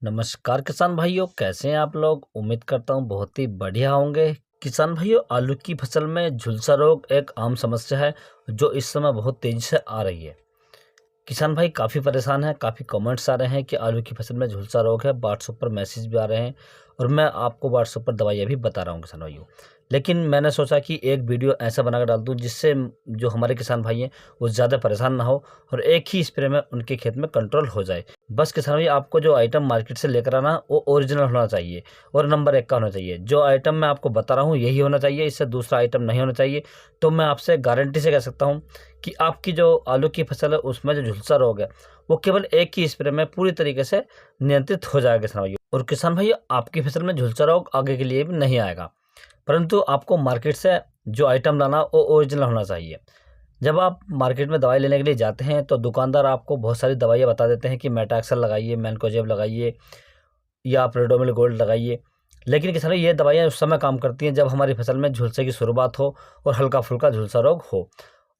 नमस्कार किसान भाइयों, कैसे हैं आप लोग। उम्मीद करता हूँ बहुत ही बढ़िया होंगे। किसान भाइयों, आलू की फसल में झुलसा रोग एक आम समस्या है जो इस समय बहुत तेजी से आ रही है। किसान भाई काफ़ी परेशान हैं, काफ़ी कमेंट्स आ रहे हैं कि आलू की फसल में झुलसा रोग है। व्हाट्सएप पर मैसेज भी आ रहे हैं और मैं आपको व्हाट्सएप पर दवाइयाँ भी बता रहा हूँ किसान भाइयों। लेकिन मैंने सोचा कि एक वीडियो ऐसा बनाकर डाल दूँ जिससे जो हमारे किसान भाई हैं वो ज़्यादा परेशान ना हो और एक ही स्प्रे में उनके खेत में कंट्रोल हो जाए। बस किसान भाई, आपको जो आइटम मार्केट से लेकर आना वो ओरिजिनल होना चाहिए और नंबर 1 का होना चाहिए। जो आइटम मैं आपको बता रहा हूँ यही होना चाहिए, इससे दूसरा आइटम नहीं होना चाहिए। तो मैं आपसे गारंटी से कह सकता हूँ कि आपकी जो आलू की फसल है उसमें जो झुलसा रोग है वो केवल एक ही स्प्रे में पूरी तरीके से नियंत्रित हो जाएगा किसान भाइयों। और किसान भाइयों, आपकी फसल में झुलसा रोग आगे के लिए भी नहीं आएगा, परंतु आपको मार्केट से जो आइटम लाना वो ओरिजिनल होना चाहिए। जब आप मार्केट में दवाई लेने के लिए जाते हैं तो दुकानदार आपको बहुत सारी दवाइयाँ बता देते हैं कि मेटाक्सल लगाइए, मैनकोजेब लगाइए या प्रेडोमिल गोल्ड लगाइए। लेकिन किसान भाई, ये दवाइयाँ उस समय काम करती हैं जब हमारी फसल में झुलसे की शुरुआत हो और हल्का फुल्का झुलसा रोग हो।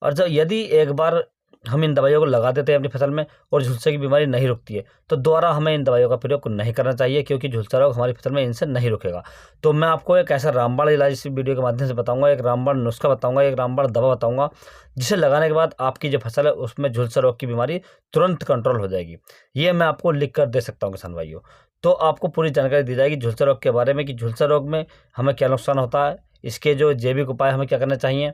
और जब यदि एक बार हम इन दवाइयों को लगा देते हैं अपनी फसल में और झुलसे की बीमारी नहीं रुकती है तो दोबारा हमें इन दवाइयों का प्रयोग नहीं करना चाहिए, क्योंकि झुलसा रोग हमारी फसल में इनसे नहीं रुकेगा। तो मैं आपको एक ऐसा रामबाण इलाज इस वीडियो के माध्यम से बताऊंगा, एक रामबाण नुस्खा बताऊंगा, एक रामबाण दवा बताऊंगा जिसे लगाने के बाद आपकी जो फसल है उसमें झुलसा रोग की बीमारी तुरंत कंट्रोल हो जाएगी। ये मैं आपको लिख कर दे सकता हूँ किसान भाइयों। तो आपको पूरी जानकारी दी जाएगी झुलसा रोग के बारे में कि झुलसा रोग में हमें क्या नुकसान होता है, इसके जो जैविक उपाय हमें क्या करना चाहिए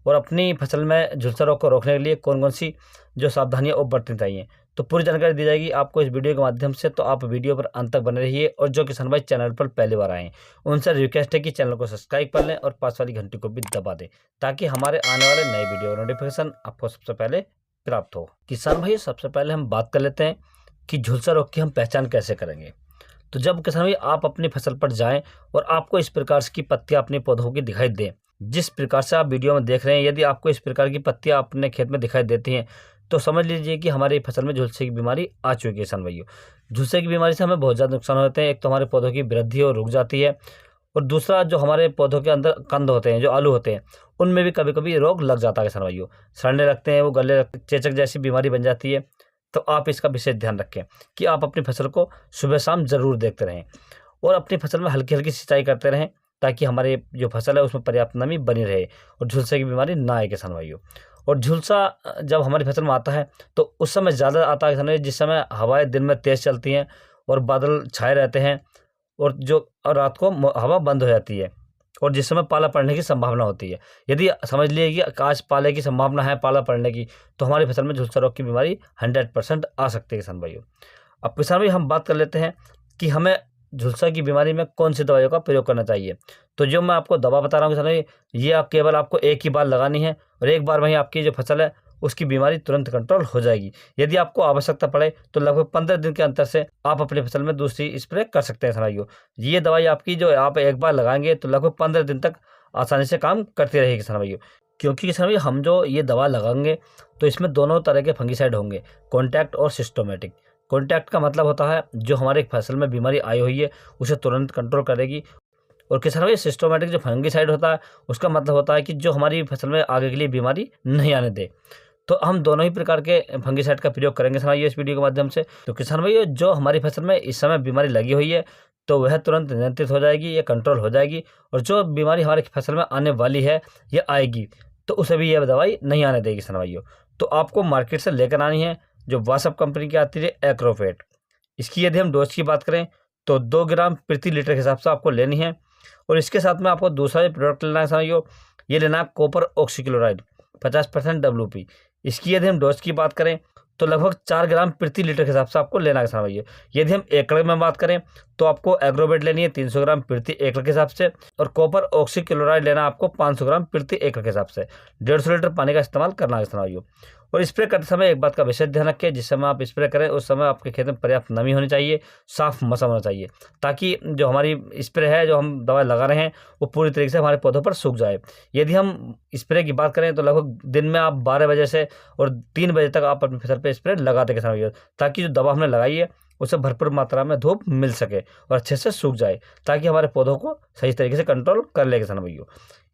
और अपनी फसल में झुलसा रोग को रोकने के लिए कौन कौन सी जो सावधानियां वो बरतनी चाहिए। तो पूरी जानकारी दी जाएगी आपको इस वीडियो के माध्यम से। तो आप वीडियो पर अंत तक बने रहिए और जो किसान भाई चैनल पर पहली बार आए हैं उनसे रिक्वेस्ट है कि चैनल को सब्सक्राइब कर लें और पास वाली घंटी को भी दबा दें ताकि हमारे आने वाले नए वीडियो का नोटिफिकेशन आपको सबसे पहले प्राप्त हो। किसान भाई, सबसे पहले हम बात कर लेते हैं कि झुलसा रोग की हम पहचान कैसे करेंगे। तो जब किसान भाई आप अपनी फसल पर जाएं और आपको इस प्रकार की पत्तियां अपने पौधों की दिखाई दें, जिस प्रकार से आप वीडियो में देख रहे हैं, यदि आपको इस प्रकार की पत्तियां अपने खेत में दिखाई देती हैं तो समझ लीजिए कि हमारी फसल में झुलसे की बीमारी आ चुकी है किसान भाइयों। झुलसे की बीमारी से हमें बहुत ज़्यादा नुकसान होते हैं। एक तो हमारे पौधों की वृद्धि और रुक जाती है और दूसरा जो हमारे पौधों के अंदर कंद होते हैं, जो आलू होते हैं, उनमें भी कभी कभी रोग लग जाता है किसान भाइयों। सड़ने लगते हैं, वो गलने लगते, चेचक जैसी बीमारी बन जाती है। तो आप इसका विशेष ध्यान रखें कि आप अपनी फसल को सुबह शाम ज़रूर देखते रहें और अपनी फसल में हल्की हल्की सिंचाई करते रहें ताकि हमारे जो फसल है उसमें पर्याप्त नमी बनी रहे और झुलसे की बीमारी ना आए किसान भाइयों। और झुलसा जब हमारी फसल में आता है तो उस समय ज़्यादा आता है किसान भाई जिस समय हवाएं दिन में तेज़ चलती हैं और बादल छाए रहते हैं और रात को हवा बंद हो जाती है और जिस समय पाला पड़ने की संभावना होती है। यदि समझ लीजिए कि आज पाले की संभावना है, पाला पड़ने की, तो हमारी फसल में झुलसा रोग की बीमारी 100% आ सकती है किसान भाइयों। अब किसान भाई, हम बात कर लेते हैं कि हमें झुलसा की बीमारी में कौन सी दवाइयों का प्रयोग करना चाहिए। तो जो मैं आपको दवा बता रहा हूँ किसान भाई, ये आप केवल आपको एक ही बार लगानी है और एक बार में ही आपकी जो फसल है उसकी बीमारी तुरंत कंट्रोल हो जाएगी। यदि आपको आवश्यकता पड़े तो लगभग 15 दिन के अंतर से आप अपनी फसल में दूसरी स्प्रे कर सकते हैं किसान भाइयों। ये दवाई आपकी जो आप एक बार लगाएंगे तो लगभग 15 दिन तक आसानी से काम करती रहेगी किसान भाइयों। क्योंकि किसान भाई, हम जो ये दवा लगाएंगे तो इसमें दोनों तरह के फंगिसाइड होंगे, कॉन्टैक्ट और सिस्टोमेटिक। कॉन्टैक्ट का मतलब होता है जो हमारे फसल में बीमारी आई हुई है उसे तुरंत कंट्रोल करेगी, और किसान भाई सिस्टोमेटिक जो फंगिसाइड होता है उसका मतलब होता है कि जो हमारी फसल में आगे के लिए बीमारी नहीं आने दे। तो हम दोनों ही प्रकार के फंगिसाइड का प्रयोग करेंगे किसान भाई इस वीडियो के माध्यम से। तो किसान भाई, जो हमारी फसल में इस समय बीमारी लगी हुई है तो वह तुरंत नियंत्रित हो जाएगी, ये कंट्रोल हो जाएगी। और जो बीमारी हमारी फसल में आने वाली है या आएगी तो उसे भी यह दवाई नहीं आने देगी किसान भाइयों। तो आपको मार्केट से लेकर आनी है जो वासप कंपनी की आती है एक्रोफेट। इसकी यदि हम डोज की बात करें तो 2 ग्राम प्रति लीटर के हिसाब से आपको लेनी है। और इसके साथ में आपको दूसरा जो प्रोडक्ट लेना है समझिए, ये लेना है कॉपर ऑक्सीक्लोराइड 50% WP। इसकी यदि हम डोज की बात करें तो लगभग 4 ग्राम प्रति लीटर के हिसाब से आपको लेना है किसान भाइयों। यदि हम एकड़ में बात करें तो आपको एग्रोवेट लेनी है 300 ग्राम प्रति एकड़ के हिसाब से और कॉपर ऑक्सीक्लोराइड लेना आपको 500 ग्राम प्रति एकड़ के हिसाब से 150 लीटर पानी का इस्तेमाल करना है किसान भाइयों। और स्प्रे करते समय एक बात का विशेष ध्यान रखें, जिस समय आप स्प्रे करें उस समय आपके खेत में पर्याप्त नमी होनी चाहिए, साफ मौसम होना चाहिए ताकि जो हमारी स्प्रे है, जो हम दवा लगा रहे हैं, वो पूरी तरीके से हमारे पौधों पर सूख जाए। यदि हम स्प्रे की बात करें तो लगभग दिन में आप 12 बजे से और 3 बजे तक आप अपनी फसल पर स्प्रे लगाते किसान भैया, ताकि जो दवा हमने लगाई है उसे भरपूर मात्रा में धूप मिल सके और अच्छे से सूख जाए ताकि हमारे पौधों को सही तरीके से कंट्रोल कर ले किसान भैया।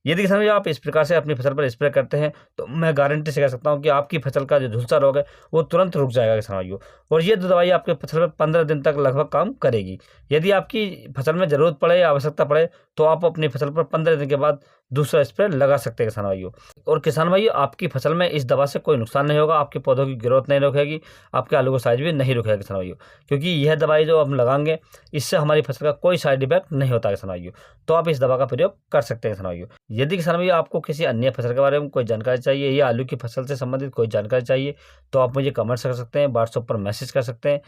यदि किसान भाई आप इस प्रकार से अपनी फसल पर स्प्रे करते हैं तो मैं गारंटी से कह सकता हूं कि आपकी फसल का जो झुलसा रोग है वो तुरंत रुक जाएगा किसान भाइयों। और ये दवाई आपके फसल पर 15 दिन तक लगभग काम करेगी। यदि आपकी फसल में ज़रूरत पड़े या आवश्यकता पड़े तो आप अपनी फसल पर 15 दिन के बाद दूसरा स्प्रे लगा सकते हैं किसान भाइयों। और किसान भाइयों आपकी फसल में इस दवा से कोई नुकसान नहीं होगा, आपके पौधों की ग्रोथ नहीं रुकेगी, आपके आलू का साइज भी नहीं रुकेगा किसान भाइयों, क्योंकि यह दवाई जो हम लगाएंगे इससे हमारी फसल का कोई साइड इफेक्ट नहीं होता किसान भाइयों। तो आप इस दवा का प्रयोग कर सकते हैं किसान भाइयों। यदि किसान भाइयों आपको किसी अन्य फसल के बारे में कोई जानकारी चाहिए या आलू की फसल से संबंधित कोई जानकारी चाहिए तो आप मुझे कमेंट्स कर सकते हैं, व्हाट्सएप पर मैसेज कर सकते हैं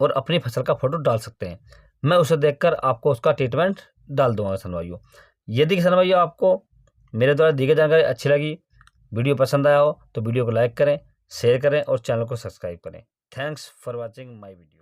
और अपनी फसल का फोटो डाल सकते हैं। मैं उसे देखकर आपको उसका ट्रीटमेंट डाल दूंगा किसान भाइयों। यदि किसान भाइयों आपको मेरे द्वारा दी गई जानकारी अच्छी लगी, वीडियो पसंद आया हो तो वीडियो को लाइक करें, शेयर करें और चैनल को सब्सक्राइब करें। Thanks for watching my video.